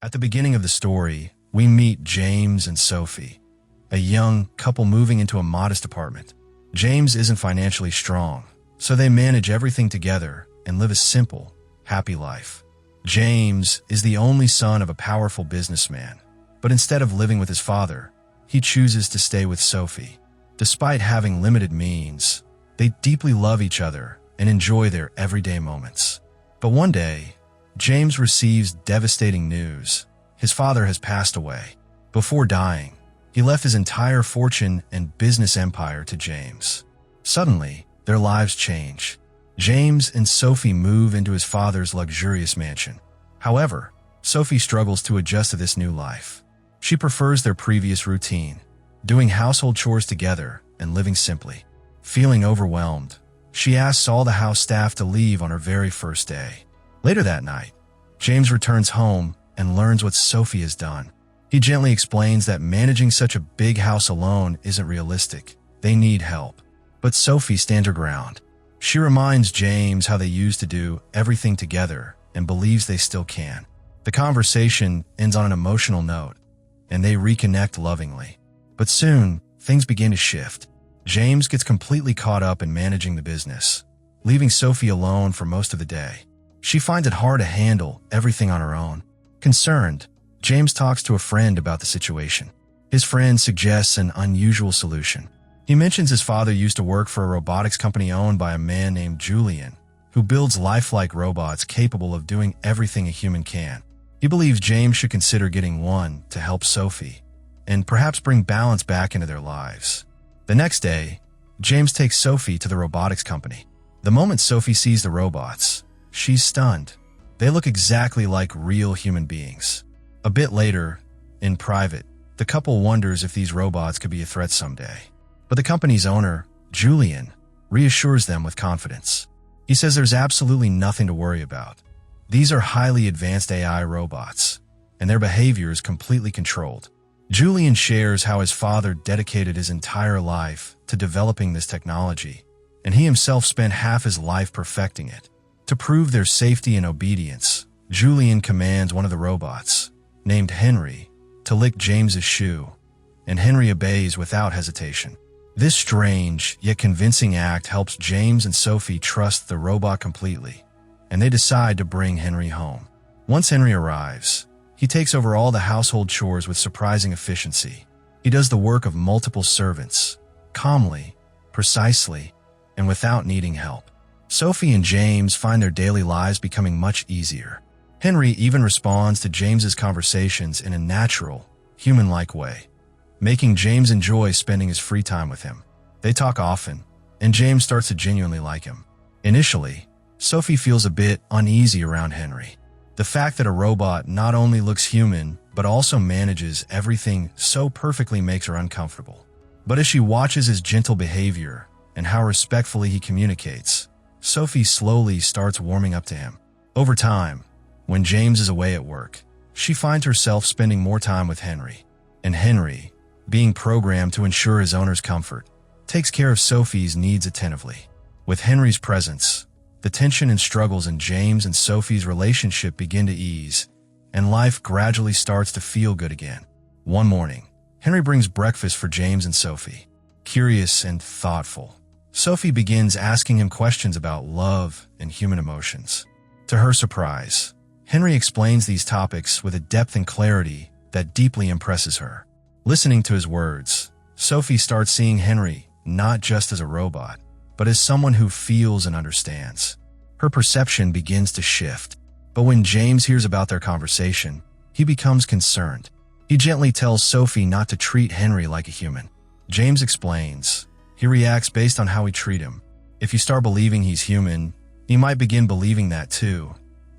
At the beginning of the story, we meet James and Sophie, a young couple moving into a modest apartment. James isn't financially strong, so they manage everything together and live a simple, happy life. James is the only son of a powerful businessman, but instead of living with his father, he chooses to stay with Sophie. Despite having limited means, they deeply love each other and enjoy their everyday moments. But one day, James receives devastating news. His father has passed away. Before dying, he left his entire fortune and business empire to James. Suddenly, their lives change. James and Sophie move into his father's luxurious mansion. However, Sophie struggles to adjust to this new life. She prefers their previous routine, doing household chores together and living simply. Feeling overwhelmed, she asks all the house staff to leave on her very first day. Later that night, James returns home and learns what Sophie has done. He gently explains that managing such a big house alone isn't realistic. They need help. But Sophie stands her ground. She reminds James how they used to do everything together and believes they still can. The conversation ends on an emotional note, and they reconnect lovingly. But soon, things begin to shift. James gets completely caught up in managing the business, leaving Sophie alone for most of the day. She finds it hard to handle everything on her own. Concerned, James talks to a friend about the situation. His friend suggests an unusual solution. He mentions his father used to work for a robotics company owned by a man named Julian, who builds lifelike robots capable of doing everything a human can. He believes James should consider getting one to help Sophie, and perhaps bring balance back into their lives. The next day, James takes Sophie to the robotics company. The moment Sophie sees the robots, she's stunned. They look exactly like real human beings. A bit later, in private, the couple wonders if these robots could be a threat someday. But the company's owner, Julian, reassures them with confidence. He says there's absolutely nothing to worry about. These are highly advanced AI robots, and their behavior is completely controlled. Julian shares how his father dedicated his entire life to developing this technology, and he himself spent half his life perfecting it. To prove their safety and obedience, Julian commands one of the robots, named Henry, to lick James's shoe, and Henry obeys without hesitation. This strange yet convincing act helps James and Sophie trust the robot completely, and they decide to bring Henry home. Once Henry arrives, he takes over all the household chores with surprising efficiency. He does the work of multiple servants, calmly, precisely, and without needing help. Sophie and James find their daily lives becoming much easier. Henry even responds to James's conversations in a natural, human-like way, making James enjoy spending his free time with him. They talk often, and James starts to genuinely like him. Initially, Sophie feels a bit uneasy around Henry. The fact that a robot not only looks human, but also manages everything so perfectly makes her uncomfortable. But as she watches his gentle behavior and how respectfully he communicates, Sophie slowly starts warming up to him. Over time, when James is away at work, she finds herself spending more time with Henry. And Henry, being programmed to ensure his owner's comfort, takes care of Sophie's needs attentively. With Henry's presence, the tension and struggles in James and Sophie's relationship begin to ease, and life gradually starts to feel good again. One morning, Henry brings breakfast for James and Sophie. Curious and thoughtful, Sophie begins asking him questions about love and human emotions. To her surprise, Henry explains these topics with a depth and clarity that deeply impresses her. Listening to his words, Sophie starts seeing Henry not just as a robot, but as someone who feels and understands. Her perception begins to shift. But when James hears about their conversation, he becomes concerned. He gently tells Sophie not to treat Henry like a human. James explains, he reacts based on how we treat him. If you start believing he's human, he might begin believing that too,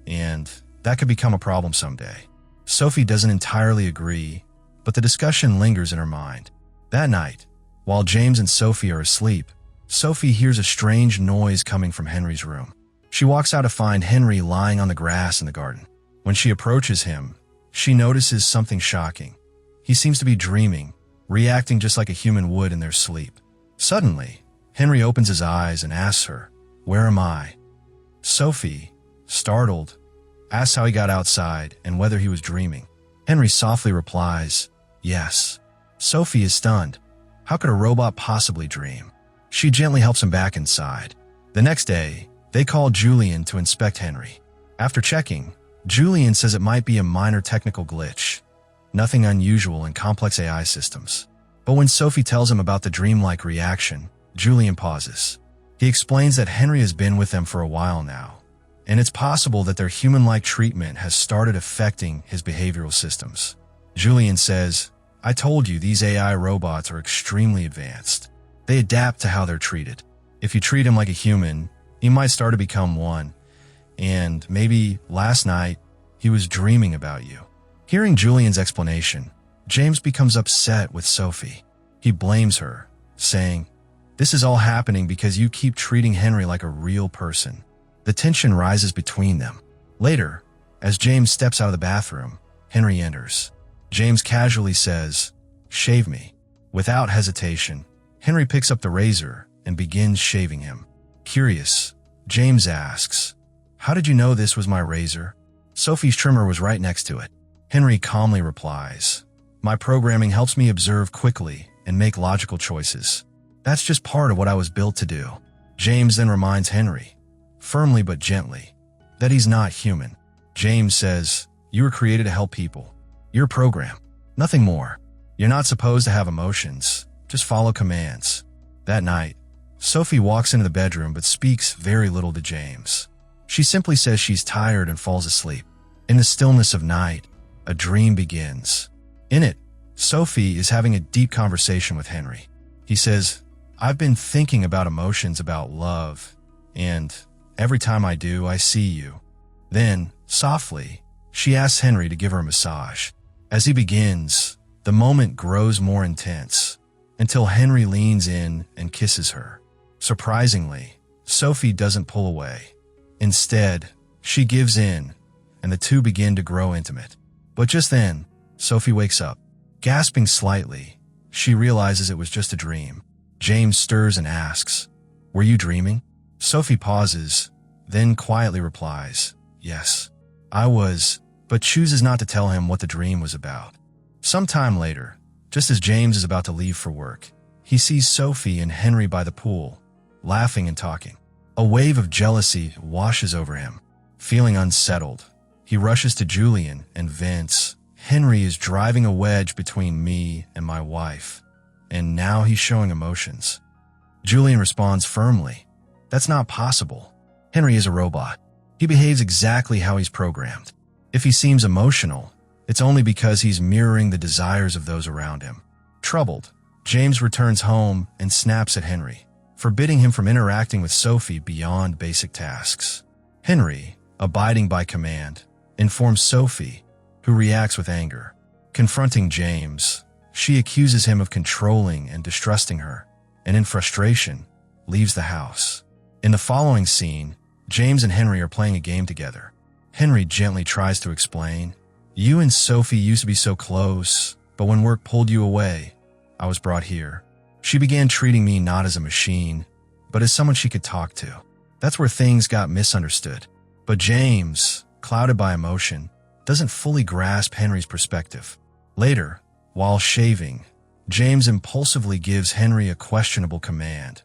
and that could become a problem someday. Sophie doesn't entirely agree, but the discussion lingers in her mind. That night, while James and Sophie are asleep, Sophie hears a strange noise coming from Henry's room. She walks out to find Henry lying on the grass in the garden. When she approaches him, she notices something shocking. He seems to be dreaming, reacting just like a human would in their sleep. Suddenly, Henry opens his eyes and asks her, "Where am I?" Sophie, startled, asks how he got outside and whether he was dreaming. Henry softly replies, "Yes." Sophie is stunned. How could a robot possibly dream? She gently helps him back inside. The next day, they call Julian to inspect Henry. After checking, Julian says it might be a minor technical glitch, nothing unusual in complex AI systems. But when Sophie tells him about the dreamlike reaction, Julian pauses. He explains that Henry has been with them for a while now, and it's possible that their human-like treatment has started affecting his behavioral systems. Julian says, "I told you these AI robots are extremely advanced. They adapt to how they're treated. If you treat him like a human, he might start to become one. And maybe last night, he was dreaming about you." Hearing Julian's explanation, James becomes upset with Sophie. He blames her, saying, "This is all happening because you keep treating Henry like a real person." The tension rises between them. Later, as James steps out of the bathroom, Henry enters. James casually says, "Shave me." Without hesitation, Henry picks up the razor and begins shaving him. Curious, James asks, "How did you know this was my razor?" Sophie's trimmer was right next to it. Henry calmly replies, "My programming helps me observe quickly and make logical choices. That's just part of what I was built to do." James then reminds Henry, firmly but gently, that he's not human. James says, "You were created to help people. You're a program, nothing more. You're not supposed to have emotions, just follow commands." That night, Sophie walks into the bedroom but speaks very little to James. She simply says she's tired and falls asleep. In the stillness of night, a dream begins. In it, Sophie is having a deep conversation with Henry. He says, "I've been thinking about emotions, about love, and every time I do, I see you." Then, softly, she asks Henry to give her a massage. As he begins, the moment grows more intense, until Henry leans in and kisses her. Surprisingly, Sophie doesn't pull away. Instead, she gives in, and the two begin to grow intimate. But just then, Sophie wakes up. Gasping slightly, she realizes it was just a dream. James stirs and asks, "Were you dreaming?" Sophie pauses, then quietly replies, "Yes, I was," but chooses not to tell him what the dream was about. Some time later, just as James is about to leave for work, he sees Sophie and Henry by the pool, laughing and talking. A wave of jealousy washes over him. Feeling unsettled, he rushes to Julian and vents, "Henry is driving a wedge between me and my wife, and now he's showing emotions." Julian responds firmly, "That's not possible. Henry is a robot. He behaves exactly how he's programmed. If he seems emotional, it's only because he's mirroring the desires of those around him." Troubled, James returns home and snaps at Henry, forbidding him from interacting with Sophie beyond basic tasks. Henry, abiding by command, informs Sophie, who reacts with anger. Confronting James, she accuses him of controlling and distrusting her, and in frustration, leaves the house. In the following scene, James and Henry are playing a game together. Henry gently tries to explain, "You and Sophie used to be so close, but when work pulled you away, I was brought here. She began treating me not as a machine, but as someone she could talk to. That's where things got misunderstood." But James, clouded by emotion, doesn't fully grasp Henry's perspective. Later, while shaving, James impulsively gives Henry a questionable command,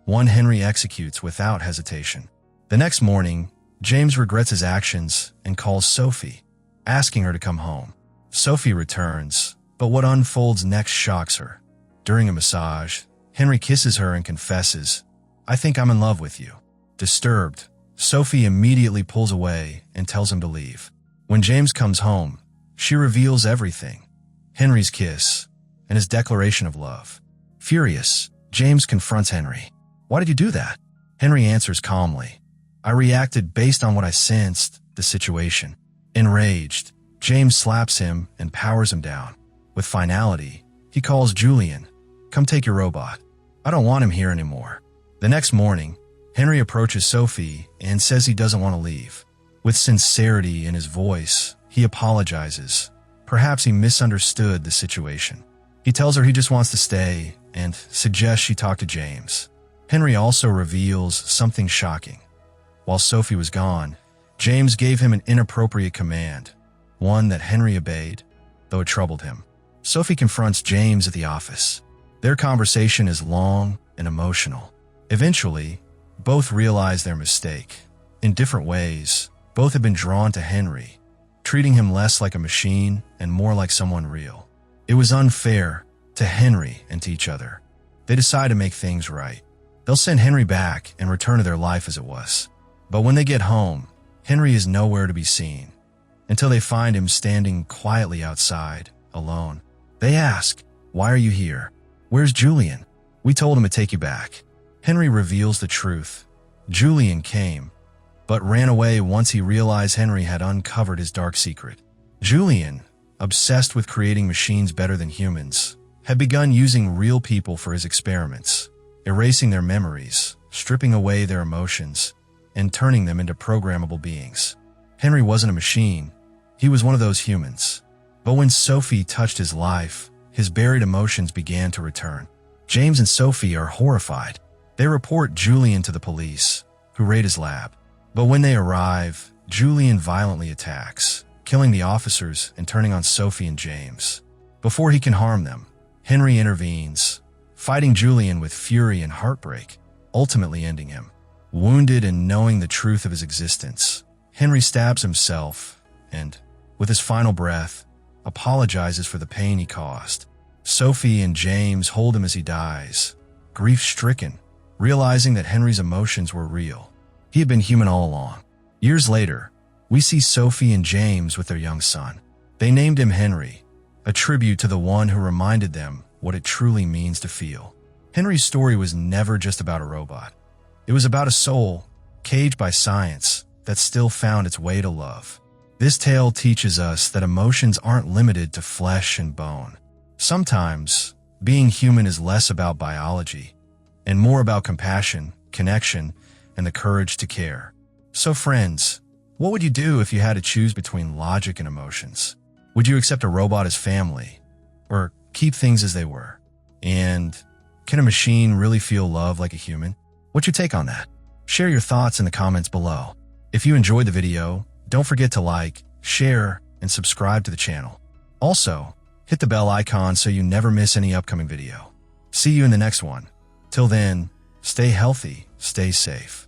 one Henry executes without hesitation. The next morning, James regrets his actions and calls Sophie, asking her to come home. Sophie returns, but what unfolds next shocks her. During a massage, Henry kisses her and confesses, "I think I'm in love with you." Disturbed, Sophie immediately pulls away and tells him to leave. When James comes home, she reveals everything, Henry's kiss, and his declaration of love. Furious, James confronts Henry. "Why did you do that?" Henry answers calmly, "I reacted based on what I sensed, the situation." Enraged, James slaps him and powers him down. With finality, he calls Julian, "Come take your robot. I don't want him here anymore." The next morning, Henry approaches Sophie and says he doesn't want to leave. With sincerity in his voice, he apologizes. Perhaps he misunderstood the situation. He tells her he just wants to stay and suggests she talk to James. Henry also reveals something shocking. While Sophie was gone, James gave him an inappropriate command, one that Henry obeyed. though it troubled him. Sophie confronts James at the office. Their conversation is long and emotional. Eventually, both realize their mistake. In different ways, both have been drawn to Henry, treating him less like a machine and more like someone real. It was unfair to Henry and to each other. They decide to make things right. They'll send Henry back and return to their life as it was. But when they get home, Henry is nowhere to be seen, until they find him standing quietly outside, alone. They ask, "Why are you here? Where's Julian? We told him to take you back." Henry reveals the truth. Julian came, but ran away once he realized Henry had uncovered his dark secret. Julian, obsessed with creating machines better than humans, had begun using real people for his experiments, erasing their memories, stripping away their emotions, and turning them into programmable beings. Henry wasn't a machine. He was one of those humans. But when Sophie touched his life, his buried emotions began to return. James and Sophie are horrified. They report Julian to the police, who raid his lab. But when they arrive, Julian violently attacks, killing the officers and turning on Sophie and James. Before he can harm them, Henry intervenes, fighting Julian with fury and heartbreak, ultimately ending him. Wounded and knowing the truth of his existence, Henry stabs himself and, with his final breath, apologizes for the pain he caused. Sophie and James hold him as he dies, grief-stricken, realizing that Henry's emotions were real. He had been human all along. Years later, we see Sophie and James with their young son. They named him Henry, a tribute to the one who reminded them what it truly means to feel. Henry's story was never just about a robot. It was about a soul, caged by science, that still found its way to love. This tale teaches us that emotions aren't limited to flesh and bone. Sometimes, being human is less about biology and more about compassion, connection, and the courage to care. So friends, what would you do if you had to choose between logic and emotions? Would you accept a robot as family, or keep things as they were? And can a machine really feel love like a human? What's your take on that? Share your thoughts in the comments below. If you enjoyed the video, don't forget to like, share, and subscribe to the channel. Also, hit the bell icon so you never miss any upcoming video. See you in the next one. Till then, stay healthy, stay safe.